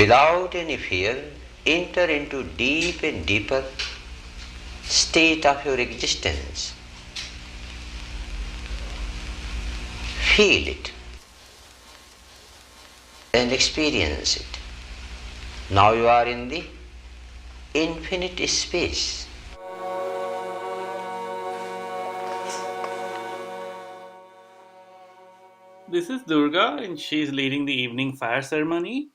without any fear, enter into deep and deeper state of your existence. Feel it and experience it. Now you are in the infinite space. This is Durga, and she is leading the evening fire ceremony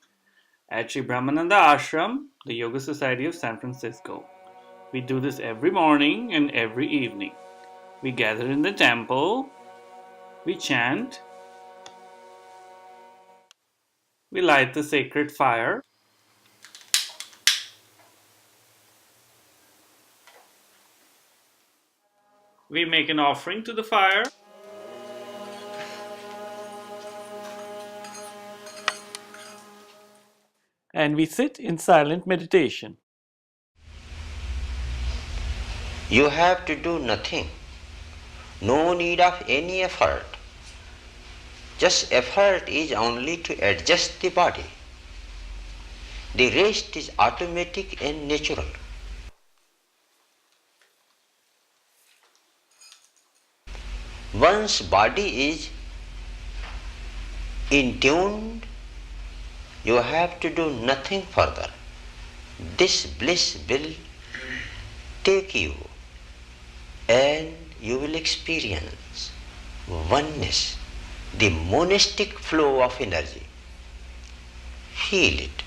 at Sri Brahmananda Ashram, the Yoga Society of San Francisco. We do this every morning and every evening. We gather in the temple, we chant, we light the sacred fire, we make an offering to the fire, and we sit in silent meditation. You have to do nothing. No need of any effort. Just effort is only to adjust the body. The rest is automatic and natural. Once body is in tune, you have to do nothing further. This bliss will take you and you will experience oneness, the monastic flow of energy. Feel it.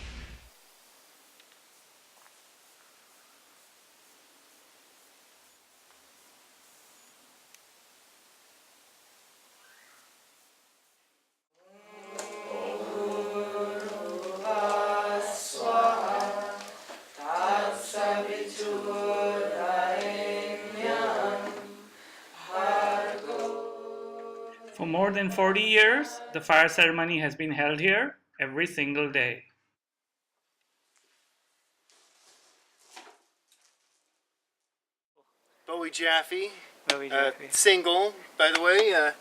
For more than 40 years, the fire ceremony has been held here every single day. Bowie Jaffe, single, by the way.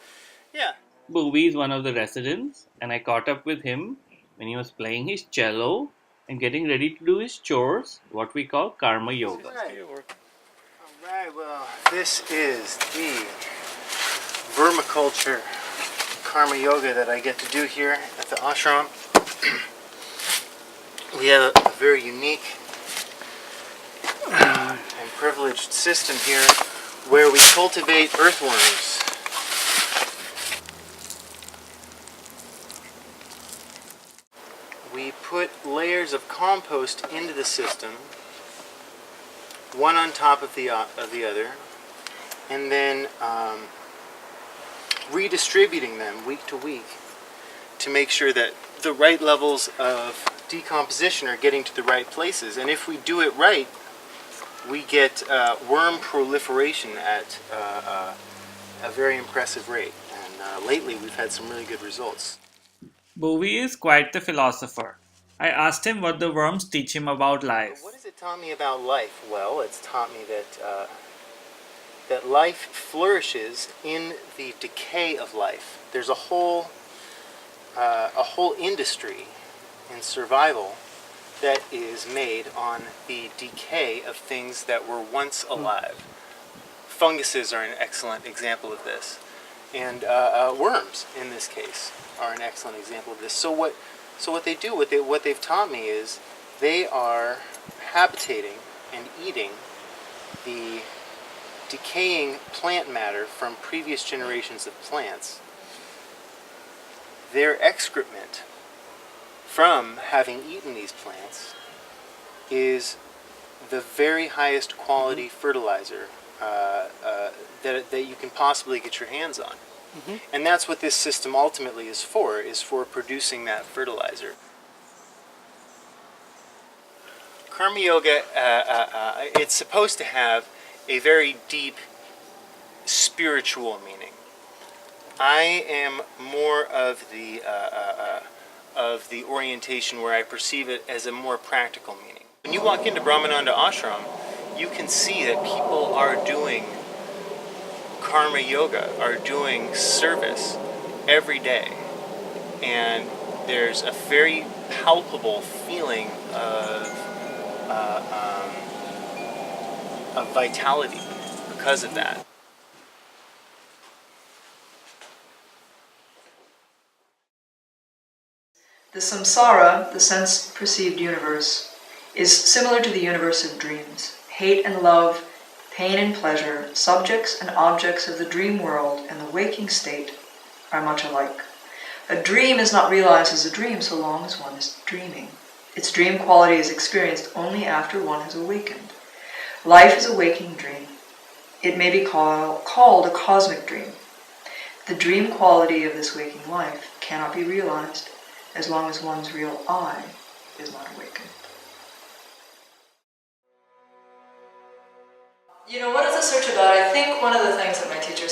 Yeah. Bowie is one of the residents, and I caught up with him when he was playing his cello and getting ready to do his chores, what we call karma yoga. Alright, well, this is the vermiculture karma yoga that I get to do here at the ashram. We have a very unique and privileged system here where we cultivate earthworms. We put layers of compost into the system, one on top of the other, and then redistributing them week to week to make sure that the right levels of decomposition are getting to the right places. And if we do it right, we get worm proliferation at a very impressive rate. And lately we've had some really good results. Bowie is quite the philosopher. I asked him what the worms teach him about life. What has it taught me about life? Well, it's taught me that that life flourishes in the decay of life. There's a whole industry in survival that is made on the decay of things that were once alive. Funguses are an excellent example of this, and worms, in this case, are an excellent example of this. So what they do, what they've taught me is they are habitating and eating the decaying plant matter from previous generations of plants. Their excrement from having eaten these plants is the very highest quality fertilizer that you can possibly get your hands on. Mm-hmm. And that's what this system ultimately is for producing that fertilizer. Karma Yoga, it's supposed to have a very deep spiritual meaning. I am more of the orientation where I perceive it as a more practical meaning. When you walk into Brahmananda Ashram, you can see that people are doing karma yoga, are doing service every day. And there's a very palpable feeling uh, of vitality because of that. The samsara, the sense-perceived universe, is similar to the universe of dreams. Hate and love, pain and pleasure, subjects and objects of the dream world and the waking state are much alike. A dream is not realized as a dream so long as one is dreaming. Its dream quality is experienced only after one has awakened. Life is a waking dream. It may be called a cosmic dream. The dream quality of this waking life cannot be realized as long as one's real I is not awakened. You know, what is the search about? I think one of the things that my teacher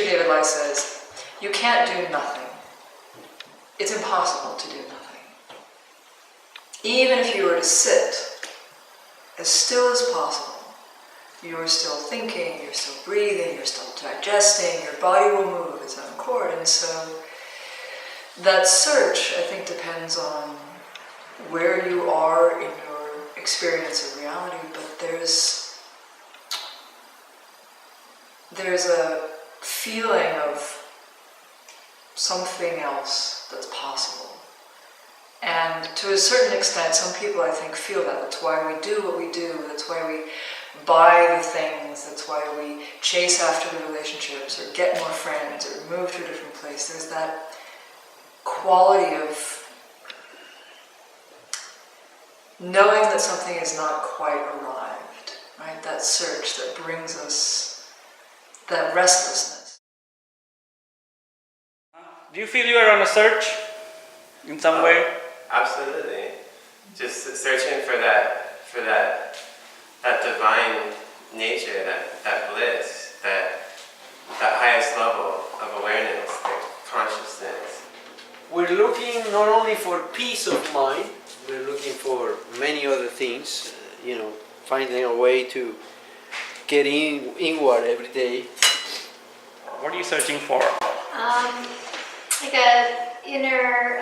David Lai says, you can't do nothing. It's impossible to do nothing. Even if you were to sit as still as possible, you are still thinking, you're still breathing, you're still digesting, your body will move of its own accord. And so that search, I think, depends on where you are in your experience of reality, but there's a feeling of something else that's possible. And to a certain extent, some people, I think, feel that. That's why we do what we do. That's why we buy the things. That's why we chase after the relationships or get more friends or move to a different place. There's that quality of knowing that something is not quite arrived, right? That search that brings us that restlessness. Do you feel you are on a search in some way? Absolutely. Just searching for that divine nature, that bliss, that highest level of awareness, that consciousness. We're looking not only for peace of mind, we're looking for many other things, finding a way to get inward every day. What are you searching for? Like a inner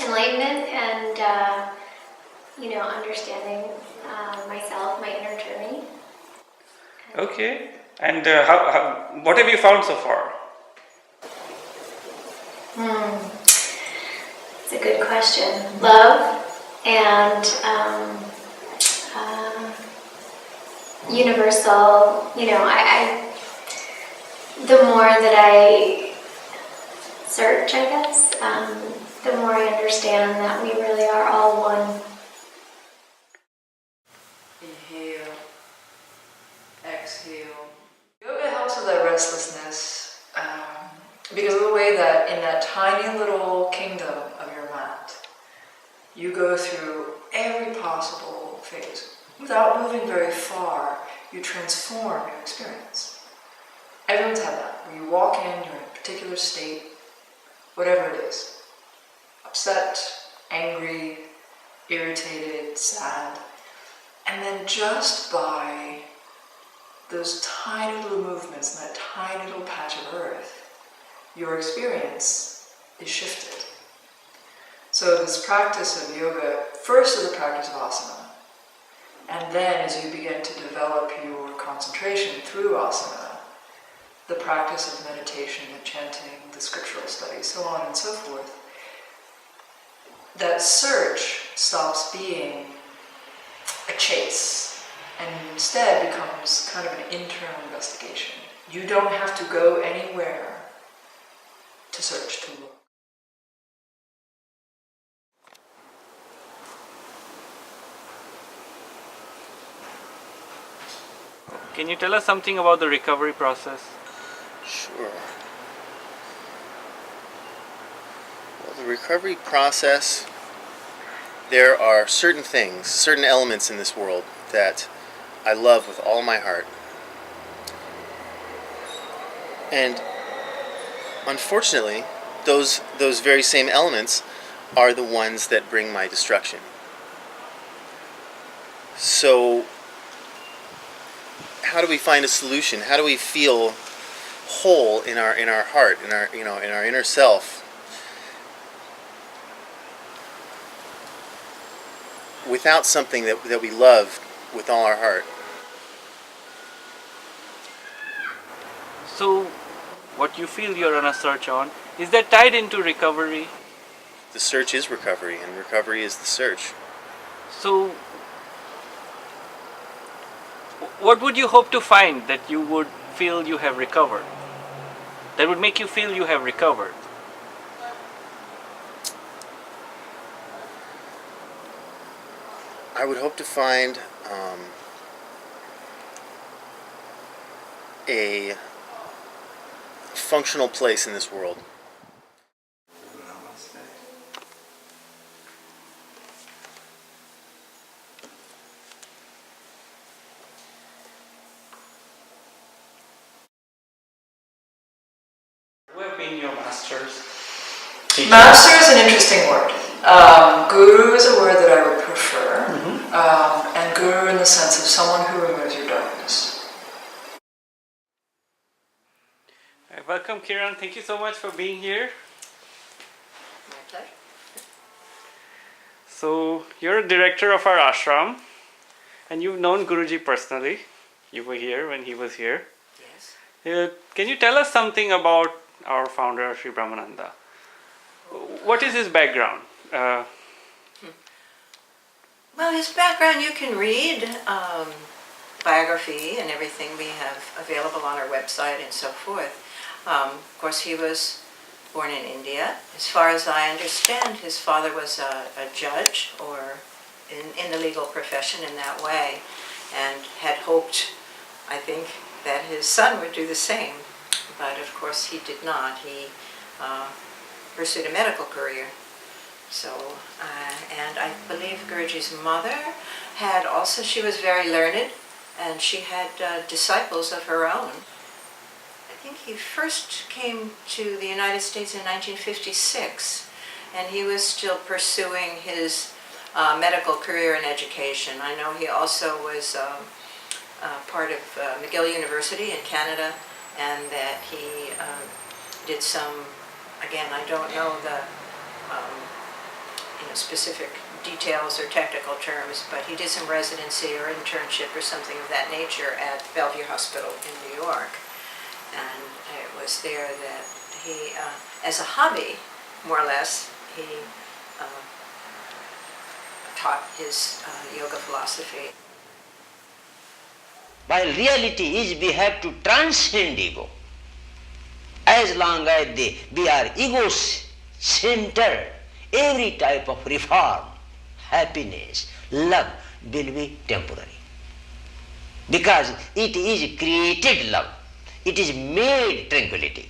enlightenment and understanding myself, my inner journey. Okay. And what have you found so far? It's a good question. Love and universal. The more that I search, I guess, the more I understand that we really are all one. Inhale, exhale. Yoga helps with that restlessness because of the way that in that tiny little kingdom of your mat, you go through every possible phase. Without moving very far, you transform your experience. Everyone's had that, where you walk in, you're in a particular state, whatever it is. Upset, angry, irritated, sad. And then just by those tiny little movements in that tiny little patch of earth, your experience is shifted. So this practice of yoga, first is the practice of asana. And then as you begin to develop your concentration through asana, the practice of meditation, the chanting, the scriptural study, so on and so forth, that search stops being a chase and instead becomes kind of an internal investigation. You don't have to go anywhere to search, to look. Can you tell us something about the recovery process? Sure. Well, the recovery process, there are certain things, certain elements in this world that I love with all my heart. And unfortunately, those very same elements are the ones that bring my destruction. So how do we find a solution? How do we feel whole in our heart, in our inner self? without something that we love with all our heart. So, what you feel you're on a search on, is that tied into recovery? The search is recovery, and recovery is the search. So, what would you hope to find that you would feel you have recovered? That would make you feel you have recovered? I would hope to find a functional place in this world. Who have been your masters? Master is an interesting word. Guru is a word that I would prefer, and guru in the sense of someone who removes your darkness. Welcome, Kiran. Thank you so much for being here. My pleasure. So, you're a director of our ashram, and you've known Guruji personally. You were here when he was here. Yes. Can you tell us something about our founder, Sri Brahmananda? What is his background? Well, his background you can read, biography and everything we have available on our website and so forth. Of course, he was born in India. As far as I understand, his father was a judge or in the legal profession in that way, and had hoped, I think, that his son would do the same. But of course he did not. He pursued a medical career. So, and I believe Guruji's mother had also, she was very learned, and she had disciples of her own. I think he first came to the United States in 1956, and he was still pursuing his medical career and education. I know he also was part of McGill University in Canada, and that he did some, again, I don't know the specific details or technical terms, but he did some residency or internship or something of that nature at Bellevue Hospital in New York. And it was there that he, as a hobby, more or less, he taught his yoga philosophy. While reality is we have to transcend ego. As long as we are ego-centered, every type of reform, happiness, love will be temporary. Because it is created love. It is made tranquility.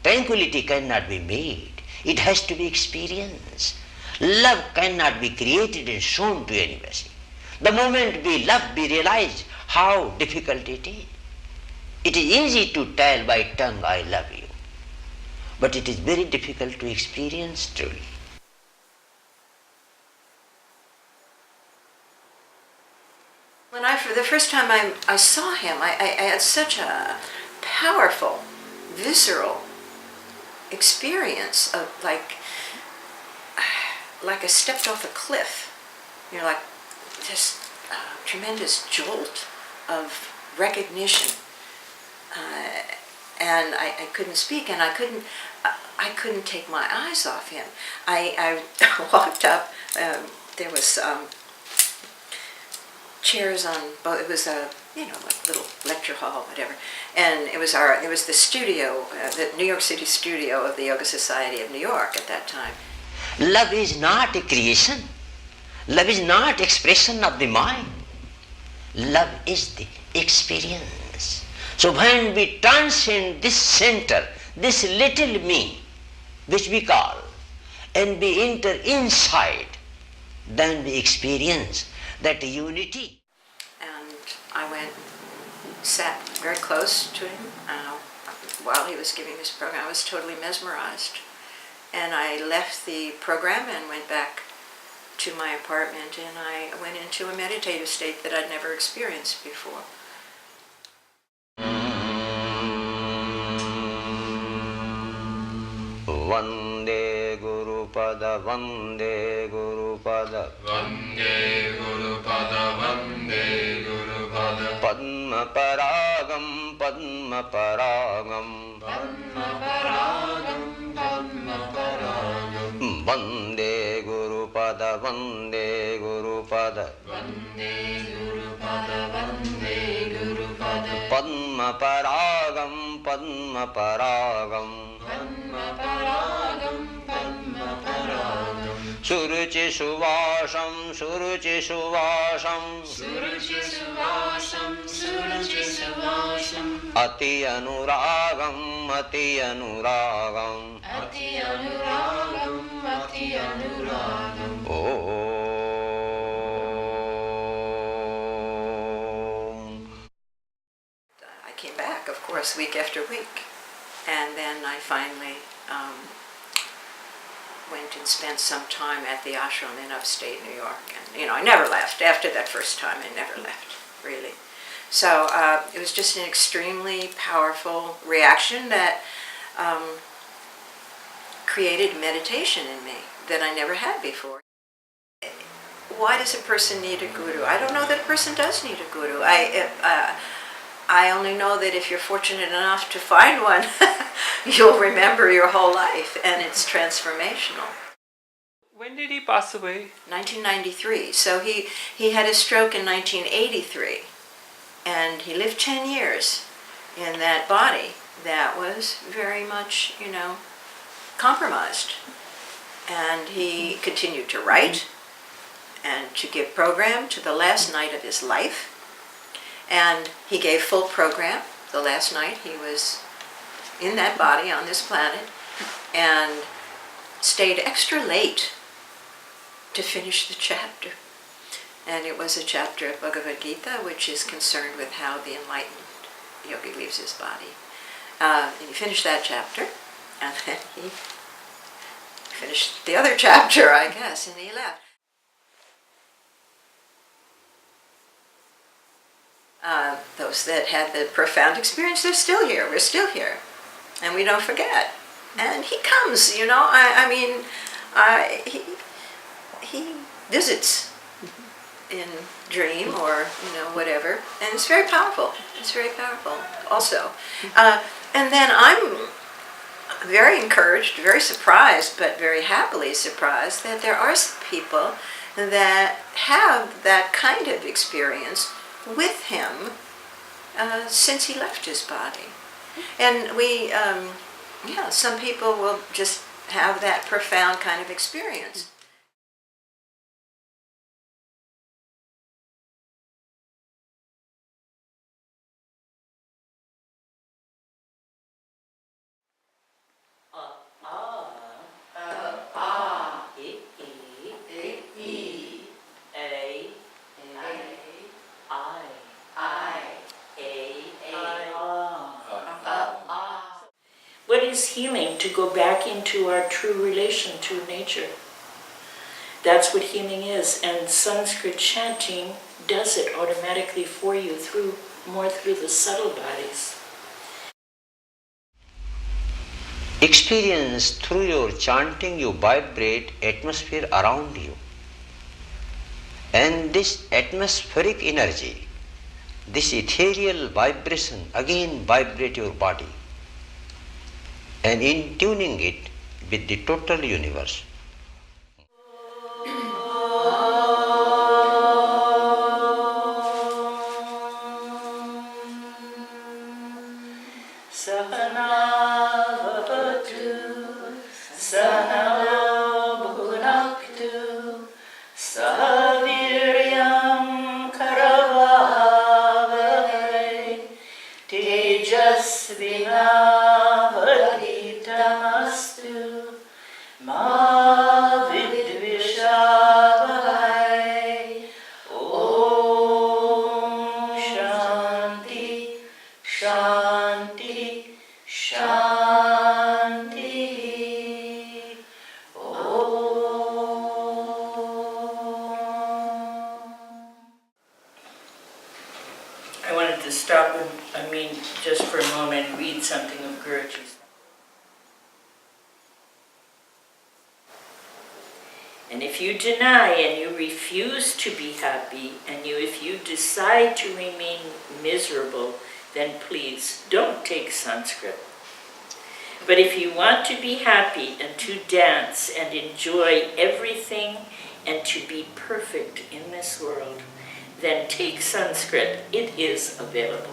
Tranquility cannot be made. It has to be experienced. Love cannot be created and shown to anybody. The moment we love, we realize how difficult it is. It is easy to tell by tongue, I love you. But it is very difficult to experience truly. When for the first time I saw him, I had such a powerful, visceral experience of like I stepped off a cliff. You know, like this tremendous jolt of recognition, and I couldn't speak, and I couldn't take my eyes off him. I walked up. There was chairs on both. It was a like little lecture hall, whatever, and it was the studio, the New York City studio of the Yoga Society of New York at that time. Love is not a creation. Love is not expression of the mind. Love is the experience. So when we transcend this center, this little me, which we call, and we enter inside, then we experience that unity. And I went, sat very close to him while he was giving this program. I was totally mesmerized. And I left the program and went back to my apartment, and I went into a meditative state that I'd never experienced before. Vande Guru Pada, Vande Guru Pada. Gurupada Vande Gurupada Vande Gurupada Padma Paragam Padma Paragam Padma Paragam Padma Paragam Vande Gurupada Vande Gurupada Vande Gurupada Vande Gurupada Padma Paragam Padma Paragam Padma Paragam Padma Paragam Suruchi Suvasham Suruchi Suvasham Suruchi Suvasham Suruchi Suvasham Ati Anuragam Ati Anuragam Ati Anuragam Ati Anuragam I came back, of course, week after week. And then I finally went and spent some time at the ashram in upstate New York. And, I never left. After that first time, I never left, really. So it was just an extremely powerful reaction that created meditation in me that I never had before. Why does a person need a guru? I don't know that a person does need a guru. I only know that if you're fortunate enough to find one, you'll remember your whole life, and it's transformational. When did he pass away? 1993. So he had a stroke in 1983, and he lived 10 years in that body that was very much, compromised. And he continued to write and to give program to the last night of his life. And he gave full program the last night he was in that body on this planet, and stayed extra late to finish the chapter. And it was a chapter of Bhagavad Gita which is concerned with how the enlightened yogi leaves his body. And he finished that chapter, and then he finished the other chapter, I guess, and he left. Those that had the profound experience, they're still here. We're still here. And we don't forget. And he comes, he visits in dream or, whatever. And it's very powerful. It's very powerful also. And then I'm very encouraged, very surprised, but very happily surprised that there are some people that have that kind of experience with him since he left his body. And we, some people will just have that profound kind of experience. What is healing? To go back into our true relation to nature. That's what healing is, and Sanskrit chanting does it automatically for you through the subtle bodies. Experience through your chanting, you vibrate atmosphere around you. And this atmospheric energy, this ethereal vibration again vibrate your body. And in tuning it with the total universe. I wanted to stop just for a moment and read something of Guruji's. And if you deny and you refuse to be happy, and if you decide to remain miserable, then please don't take Sanskrit. But if you want to be happy and to dance and enjoy everything and to be perfect in this world, then take Sanskrit. It is available.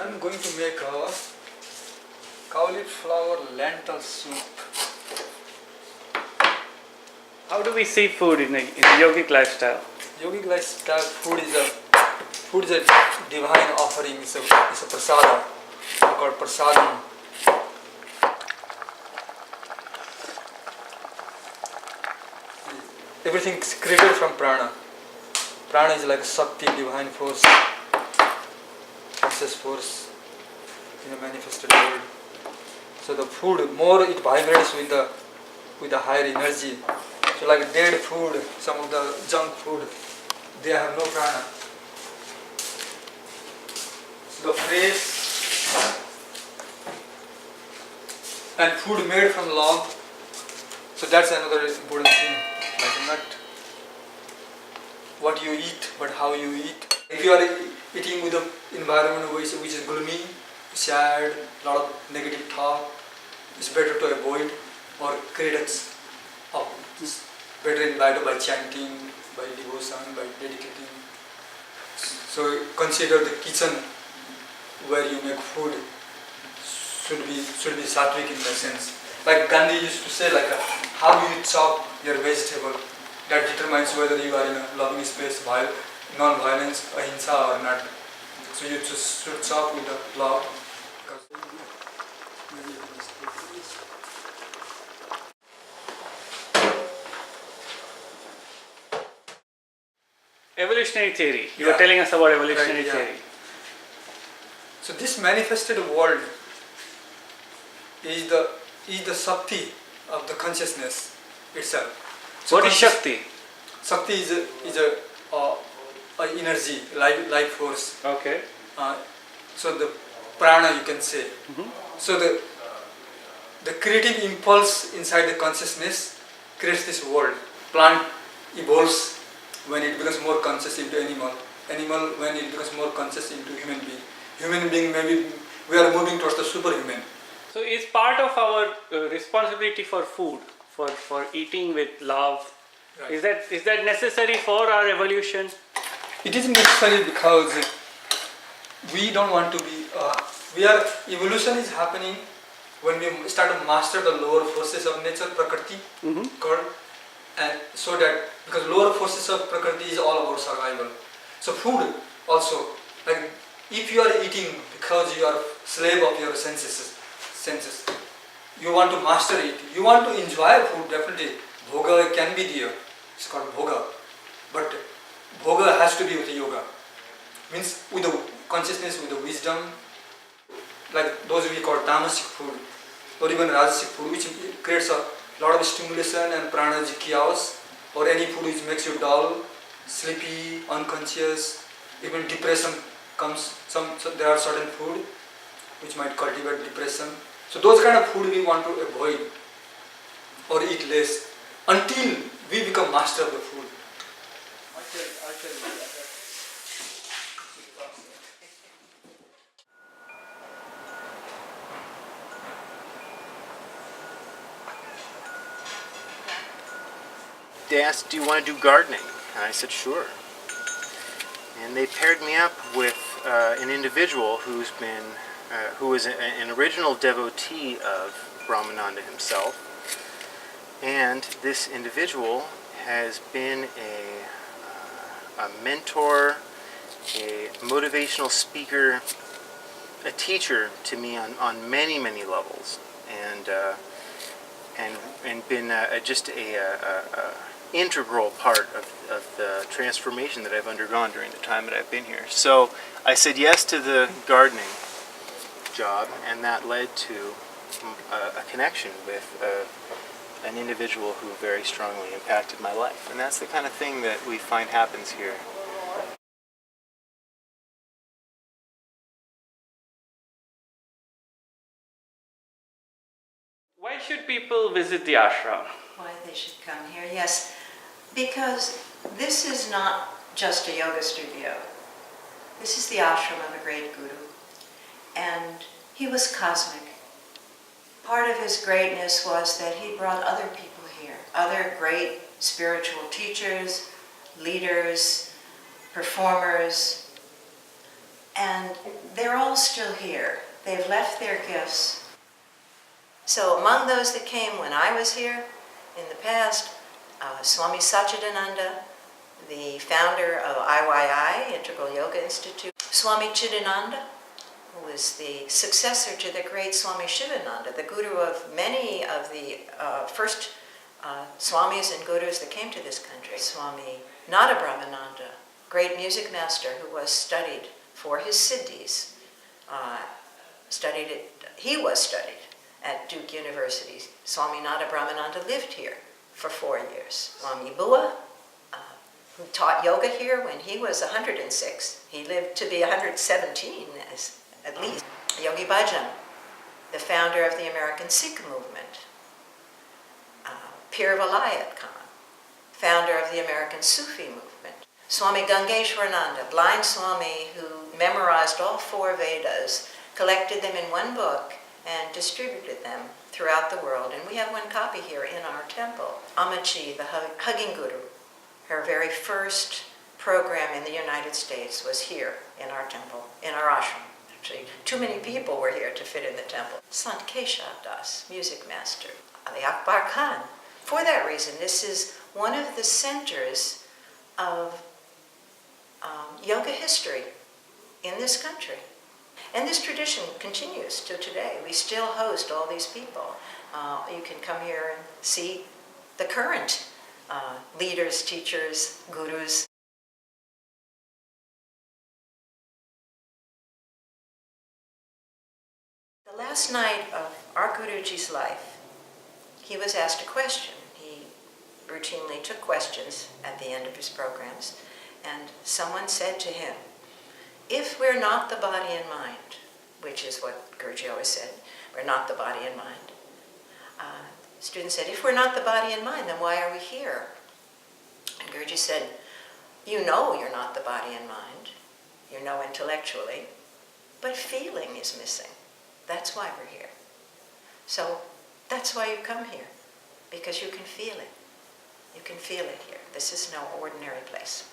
I'm going to make a cauliflower lentil soup. How do we see food in a yogic lifestyle? Yogic lifestyle food is a divine offering. It's a prasada called prasadam. Everything is created from prana. Prana is like Shakti, divine force, conscious force in a manifested world. So the food, more it vibrates with the higher energy. So like dead food, some of the junk food, they have no prana. So the fresh and food made from love. So that's another important thing. Like not what you eat, but how you eat. If you are eating with an environment which is gloomy, sad, lot of negative talk, it's better to avoid or credits of this. Better invited by chanting, by devotion, by dedicating. So consider the kitchen where you make food should be sattvic in the sense. Like Gandhi used to say, like how you chop your vegetable, that determines whether you are in a loving space, non-violence, ahimsa or not. So you just should chop with the love. Evolutionary theory. You were telling us about evolutionary theory. So this manifested world is the Shakti of the consciousness itself. So what is Shakti? Shakti is a energy, life force. Okay. So the prana, you can say. Mm-hmm. So the creative impulse inside the consciousness creates this world. Plant evolves when it becomes more conscious into animal. Animal when it becomes more conscious into human being. Human being, maybe we are moving towards the superhuman. So is part of our responsibility for food, for eating with love, Right. is that necessary for our evolution? It is necessary because we don't want to be. Evolution is happening when we start to master the lower forces of nature, prakriti, called, and so that because lower forces of prakriti is all about survival. So food also, like if you are eating because you are slave of your senses, you want to master it. You want to enjoy food definitely. Bhoga can be there. It's called bhoga, but bhoga has to be with yoga. Means with the consciousness, with the wisdom. Like those we call tamasic food or even rajasic food, which creates a lot of stimulation and pranaji chaos, or any food which makes you dull, sleepy, unconscious, even depression comes. So there are certain food which might cultivate depression. So those kind of food we want to avoid or eat less until we become master of the food. I'll tell you that. They asked, do you want to do gardening? And I said, sure. And they paired me up with an individual who was an original devotee of Brahmananda himself. And this individual has been a mentor, a motivational speaker, a teacher to me on many, many levels. And been just integral part of the transformation that I've undergone during the time that I've been here. So I said yes to the gardening job, and that led to a connection with an individual who very strongly impacted my life. And that's the kind of thing that we find happens here. Why should people visit the ashram? Why they should come here? Yes, because this is not just a yoga studio. This is the ashram of a great guru, and he was cosmic. Part of his greatness was that he brought other people here, other great spiritual teachers, leaders, performers, and they're all still here. They've left their gifts. So among those that came when I was here in the past, Swami Satchidananda, the founder of IYI, Integral Yoga Institute, Swami Chidananda, who was the successor to the great Swami Shivananda, the guru of many of the first swamis and gurus that came to this country. Swami Nada Brahmananda, great music master who was studied for his siddhis, he was studied at Duke University. Swami Nada Brahmananda lived here for 4 years. Swami Bua, who taught yoga here when he was 106, he lived to be 117 at least. Yogi Bhajan, the founder of the American Sikh movement. Pir Vilayat Khan, founder of the American Sufi movement. Swami Gangeshwarananda, blind Swami who memorized all 4 Vedas, collected them in one book, and distributed them throughout the world. And we have one copy here in our temple. Amachi, the hugging guru, her very first program in the United States was here in our temple, in our ashram. Actually, too many people were here to fit in the temple. Sant Keshav Das, music master. Ali Akbar Khan. For that reason, this is one of the centers of yoga history in this country. And this tradition continues to today. We still host all these people. You can come here and see the current leaders, teachers, gurus. The last night of our Guruji's life, he was asked a question. He routinely took questions at the end of his programs, and someone said to him, if we're not the body and mind, which is what Guruji always said, we're not the body and mind. The student said, if we're not the body and mind, then why are we here? And Guruji said, you know you're not the body and mind. You know intellectually, but feeling is missing. That's why we're here. So that's why you come here, because you can feel it. You can feel it here. This is no ordinary place.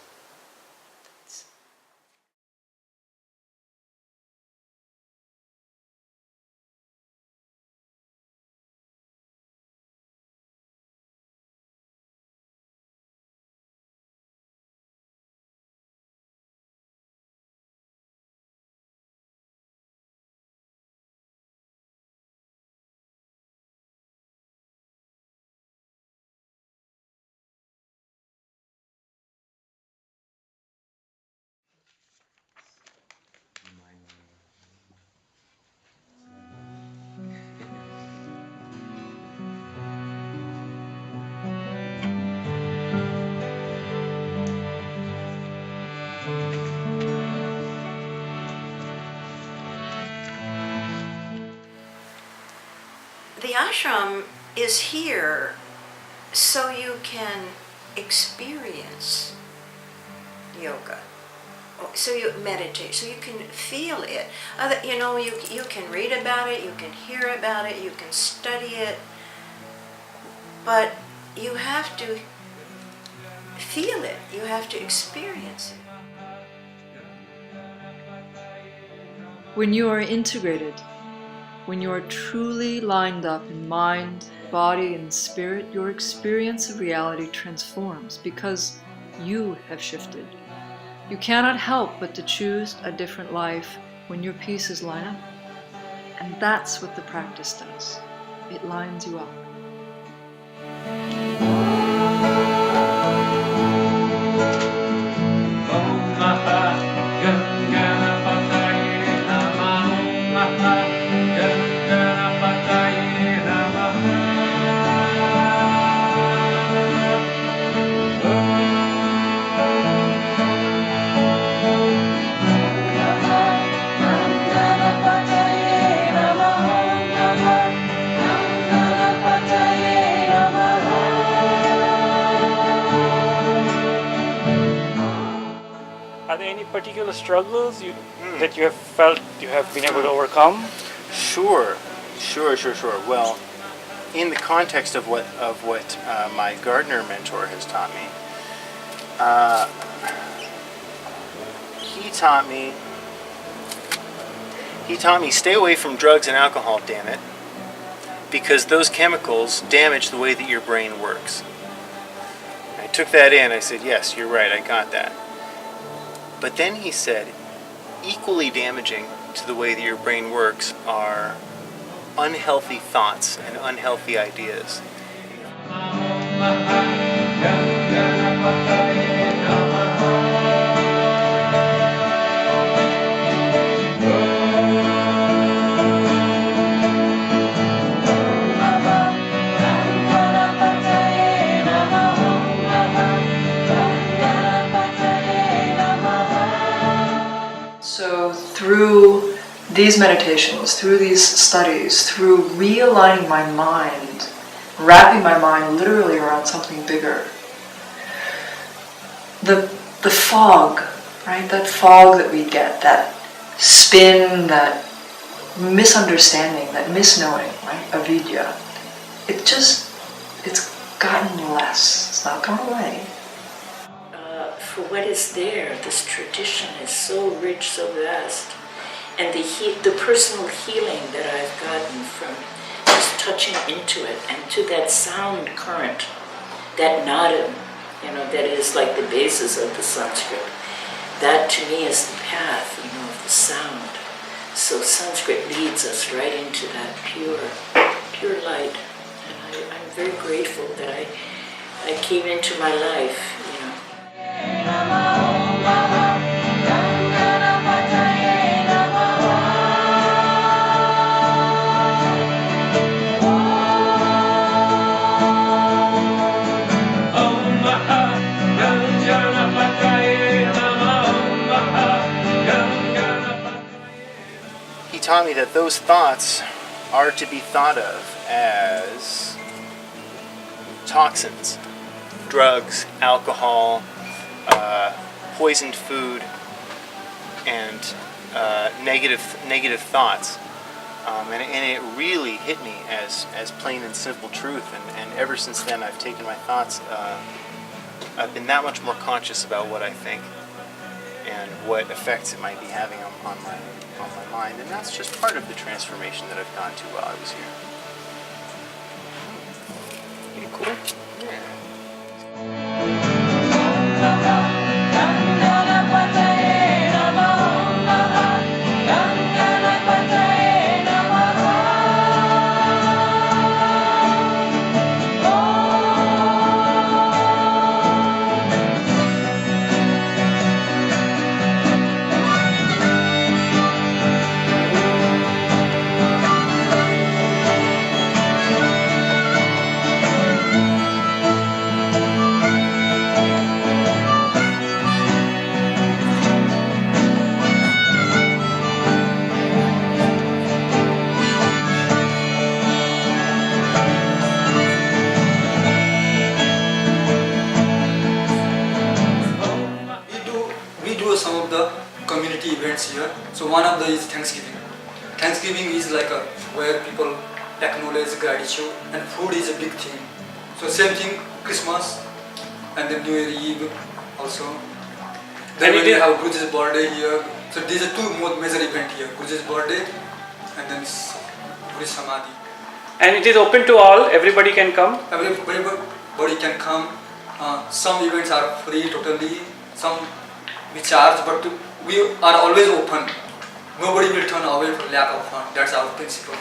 The ashram is here so you can experience yoga, so you meditate, so you can feel it. You can read about it, you can hear about it, you can study it, but you have to feel it, you have to experience it. When you are integrated, when you are truly lined up in mind, body, and spirit, your experience of reality transforms because you have shifted. You cannot help but to choose a different life when your pieces line up. And that's what the practice does. It lines you up. Are there any particular struggles that you have felt you have been able to overcome? Sure. Well, in the context of what my gardener mentor has taught me, he taught me stay away from drugs and alcohol, damn it, because those chemicals damage the way that your brain works. I took that in. I said, yes, you're right, I got that. But then he said, equally damaging to the way that your brain works are unhealthy thoughts and unhealthy ideas. So through these meditations, through these studies, through realigning my mind, wrapping my mind literally around something bigger, the fog, right? That fog that we get, that spin, that misunderstanding, that misknowing, right? Avidya. It's gotten less. It's not gone away. For what is there, this tradition is so rich, so vast. And the personal healing that I've gotten from just touching into it and to that sound current, that nada, that is like the basis of the Sanskrit. That to me is the path, of the sound. So Sanskrit leads us right into that pure light. And I'm very grateful that I came into my life, He taught me that those thoughts are to be thought of as toxins, drugs, alcohol, poisoned food, and negative thoughts. And it really hit me as plain and simple truth. And ever since then, I've taken my thoughts. I've been that much more conscious about what I think and what effects it might be having on my mind. And that's just part of the transformation that I've gone to while I was here. Pretty cool. Yeah. Some of the community events here. So one of the is Thanksgiving. Thanksgiving is like where people acknowledge gratitude, and food is a big thing. So same thing, Christmas and then New Year Eve also. Then we have Guruji's birthday here. So these are two more major events here: Guruji's birthday and then Guruji's Samadhi. And it is open to all. Everybody can come. Everybody can come. Some events are free totally. Some we charge, but we are always open. Nobody will turn away for lack of fun. That's our principle.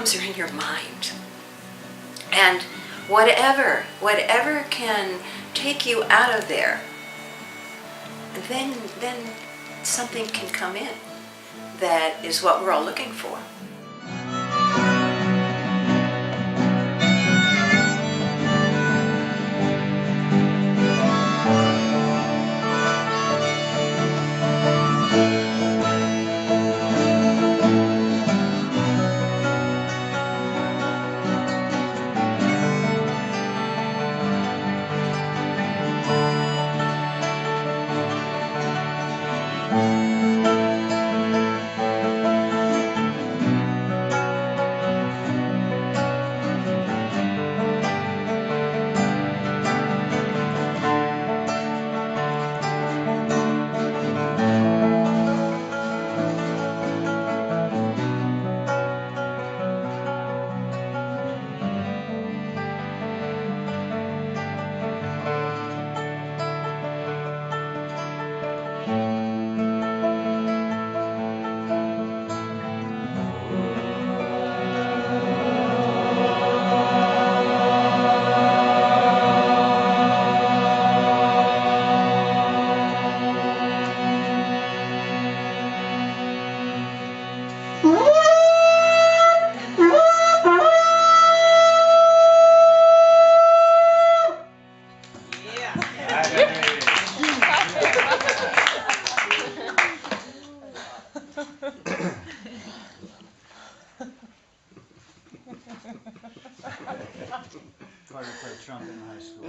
problems are in your mind. And whatever can take you out of there, then something can come in that is what we're all looking for. Tried to play trumpet in high school.